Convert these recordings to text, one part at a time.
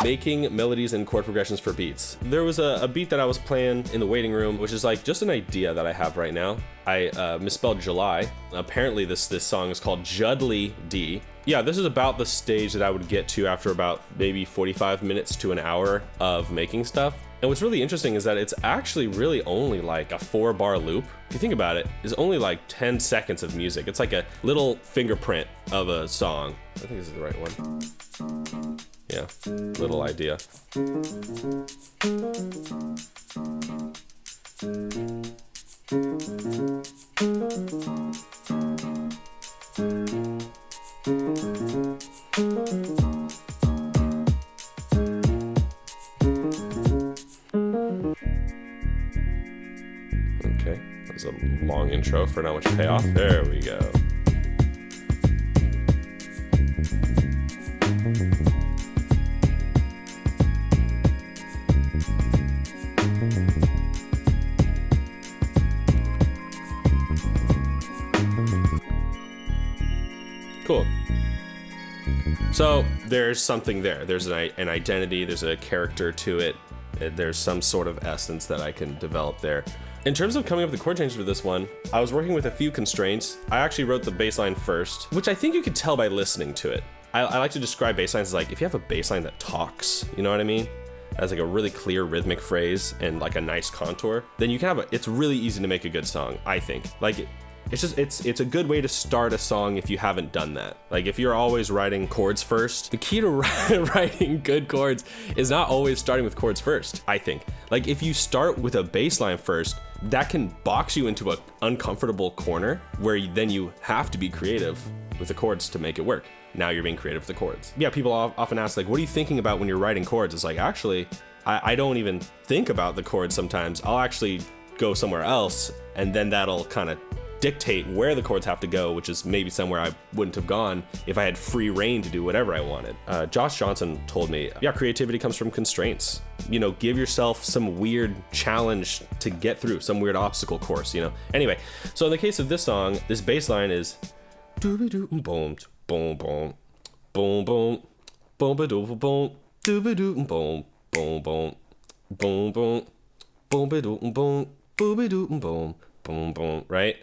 making melodies and chord progressions for beats. There was a beat that I was playing in the waiting room, which is like just an idea that I have right now. I misspelled July. Apparently this song is called Judly D. Yeah, this is about the stage that I would get to after about maybe 45 minutes to an hour of making stuff. And what's really interesting is that it's actually really only like a 4-bar loop. If you think about it, it's only like 10 seconds of music. It's like a little fingerprint of a song. I think this is the right one. Yeah, little idea. Okay, that was a long intro for not much payoff. There we go. Cool. So there's something there. There's an identity, there's a character to it. There's some sort of essence that I can develop there. In terms of coming up with the chord changes for this one, I was working with a few constraints. I actually wrote the bass line first, which I think you could tell by listening to it. I like to describe bass lines as like, if you have a bass line that talks, you know what I mean? As like a really clear rhythmic phrase and like a nice contour, then you can have it's really easy to make a good song, I think. Like, it's a good way to start a song if you haven't done that. Like if you're always writing chords first, the key to writing good chords is not always starting with chords first, I think. Like if you start with a bass line first, that can box you into an uncomfortable corner where then you have to be creative with the chords to make it work. Now you're being creative with the chords. Yeah, people often ask like, what are you thinking about when you're writing chords? It's like, actually, I don't even think about the chords sometimes. I'll actually go somewhere else and then that'll kind of dictate where the chords have to go, which is maybe somewhere I wouldn't have gone if I had free reign to do whatever I wanted. Josh Johnson told me, yeah, creativity comes from constraints. You know, give yourself some weird challenge to get through, some weird obstacle course, you know? Anyway, so in the case of this song, this bass line is doo-ba-doo-boom, boom, boom, boom, boom, boom-ba-doo-boom, doo-ba-doo-boom, boom, boom, boom, boom, boom-ba-doo-boom, boom-ba-doo-boom, boom, boom, right?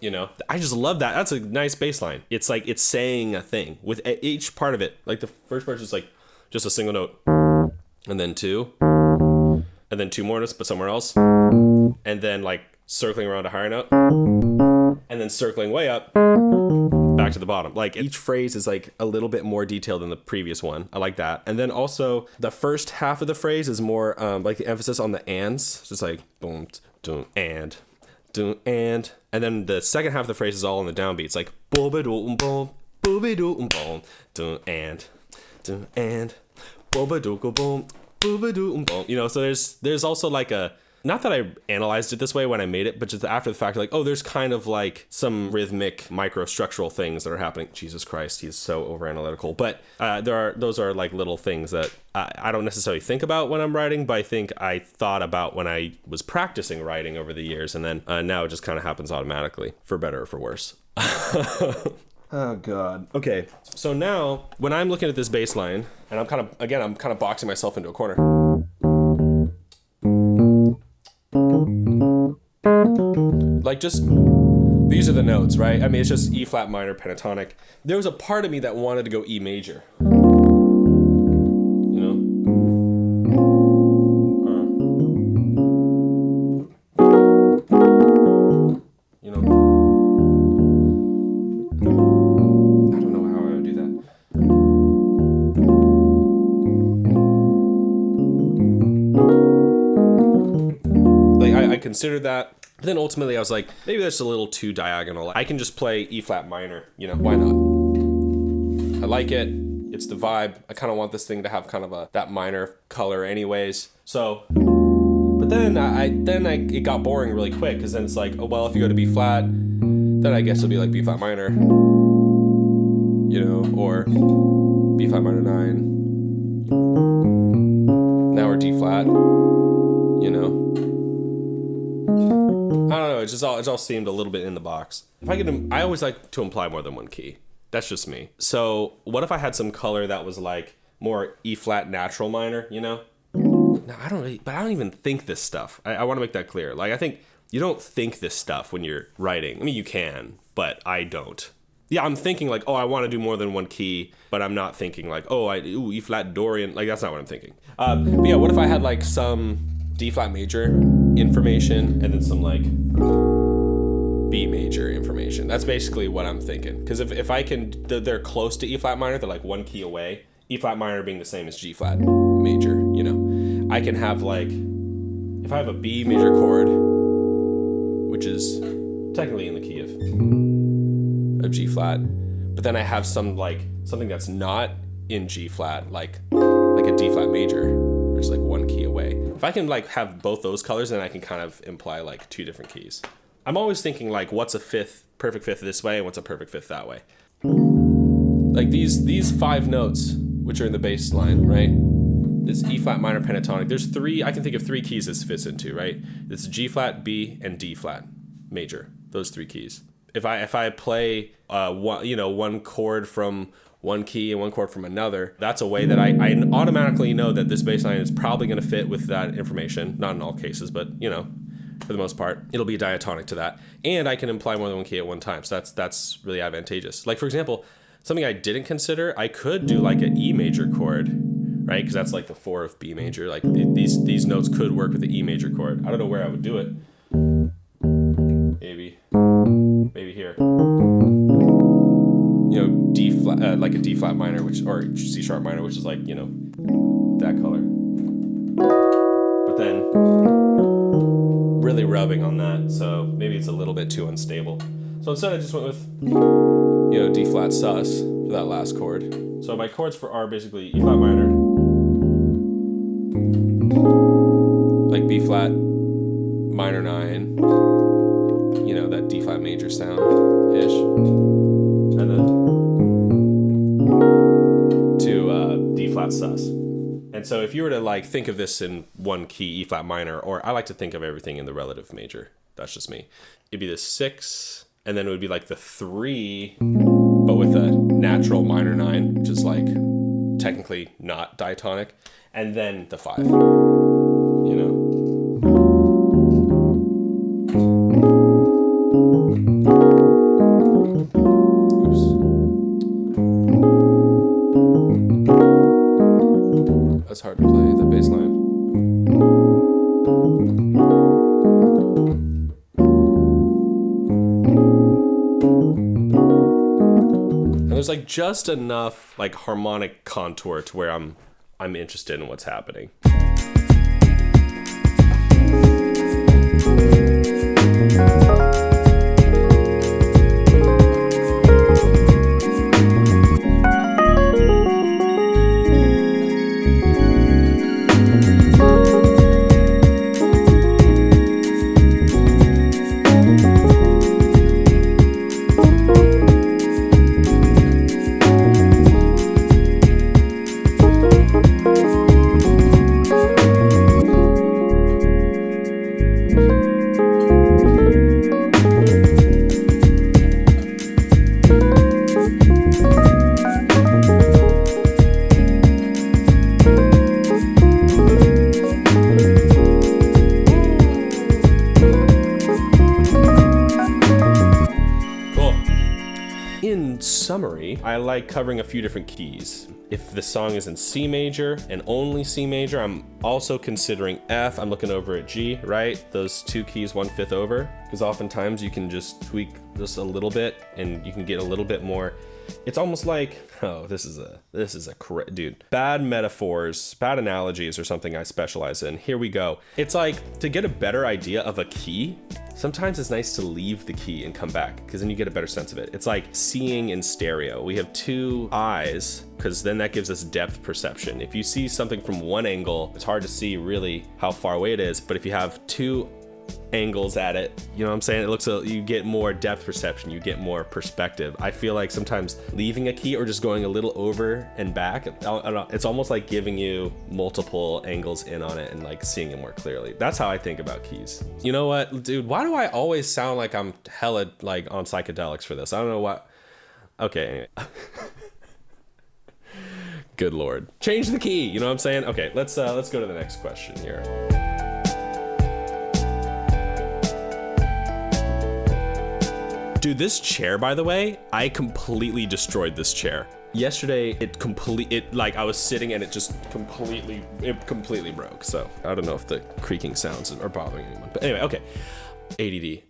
You know, I just love that. That's a nice bass line. It's like it's saying a thing with each part of it. Like the first part is like just a single note, and then two, and then two more notes, but somewhere else, and then like circling around a higher note, and then circling way up back to the bottom. Like each phrase is like a little bit more detailed than the previous one. I like that. And then also the first half of the phrase is more like the emphasis on the ands. Just like boom, doom, and doom, and then the second half of the phrase is all on the downbeats, like booba doom boom, booby doom boom, doom, and booba doom boom, booba doom boom. You know, so there's also like a, not that I analyzed it this way when I made it, but just after the fact, like, oh, there's kind of like some rhythmic microstructural things that are happening. Jesus Christ, he's so over analytical. But those are like little things that I don't necessarily think about when I'm writing, but I think I thought about when I was practicing writing over the years, and then now it just kind of happens automatically, for better or for worse. Oh God. Okay, so now when I'm looking at this bass line, and I'm kind of boxing myself into a corner. Like just, these are the notes, right? I mean, it's just E flat minor pentatonic. There was a part of me that wanted to go E major. You know? You know? I don't know how I would do that. Like, I considered that. But then ultimately I was like, maybe that's a little too diagonal. I can just play E flat minor, you know, why not? I like it. It's the vibe. I kind of want this thing to have kind of that minor color anyways. So, but then it got boring really quick, because then it's like, oh, well, if you go to B flat, then I guess it'll be like B flat minor, you know, or B flat minor 9. Now we're D flat, you know. I don't know, it all seemed a little bit in the box. If I could, I always like to imply more than one key. That's just me. So what if I had some color that was like more E flat natural minor, you know? No, I don't even think this stuff. I want to make that clear. Like, I think you don't think this stuff when you're writing. I mean, you can, but I don't. Yeah, I'm thinking like, oh, I want to do more than one key, but I'm not thinking like, oh, E flat Dorian. Like, that's not what I'm thinking. But yeah, what if I had like some D flat major information and then some like B major information? That's basically what I'm thinking. Because if I can, they're close to E flat minor, they're like one key away. E flat minor being the same as G flat major, you know. I can have like, if I have a B major chord, which is technically in the key of G flat, but then I have something that's not in G flat, like a D flat major, which is like one key away. If I can like have both those colors, then I can kind of imply like two different keys. I'm always thinking like, what's a perfect fifth this way and what's a perfect fifth that way. Like these 5 notes, which are in the bass line, right? This E flat minor pentatonic. There's 3, I can think of 3 keys this fits into, right? It's G flat, B, and D flat major. Those 3 keys. If I play one chord from one key and one chord from another, that's a way that I automatically know that this bass line is probably going to fit with that information. Not in all cases, but you know, for the most part, it'll be diatonic to that. And I can imply more than one key at one time. So that's really advantageous. Like, for example, something I didn't consider, I could do like an E major chord, right? Because that's like the 4 of B major. Like these notes could work with the E major chord. I don't know where I would do it. Maybe here. You know, D flat, like a D flat minor, or C sharp minor, which is like, you know, that color. But then really rubbing on that, so maybe it's a little bit too unstable. So instead I just went with, you know, D flat sus for that last chord. So my chords for are basically E flat minor, like B flat minor 9, you know, that D flat major sound-ish, and then to D flat sus. And so if you were to like think of this in one key, E flat minor, or I like to think of everything in the relative major, that's just me. It'd be the 6, and then it would be like the 3, but with a natural minor 9, which is like technically not diatonic, and then the 5, you know? That's hard to play, the bass line. And there's like just enough like harmonic contour to where I'm interested in what's happening. Summary, I like covering a few different keys. If the song is in C major and only C major, I'm also considering F. I'm looking over at G, right? Those 2 keys 1/5 over, because oftentimes you can just tweak just a little bit and you can get a little bit more. It's almost like, oh, this is a dude. Bad metaphors, bad analogies are something I specialize in. Here we go. It's like, to get a better idea of a key, sometimes it's nice to leave the key and come back, because then you get a better sense of it. It's like seeing in stereo. We have 2 eyes, because then that gives us depth perception. If you see something from one angle, it's hard to see really how far away it is, but if you have 2 angles at it. You know what I'm saying? It looks, you get more depth perception, you get more perspective. I feel like sometimes leaving a key or just going a little over and back, I don't know, it's almost like giving you multiple angles in on it and like seeing it more clearly. That's how I think about keys. You know what, dude? Why do I always sound like I'm hella like on psychedelics for this? I don't know what. Okay, anyway. Good Lord. Change the key, you know what I'm saying? Okay, let's go to the next question here. Dude, this chair, by the way, I completely destroyed this chair. Yesterday, like I was sitting and it just completely broke. So I don't know if the creaking sounds are bothering anyone. But anyway, okay. ADD.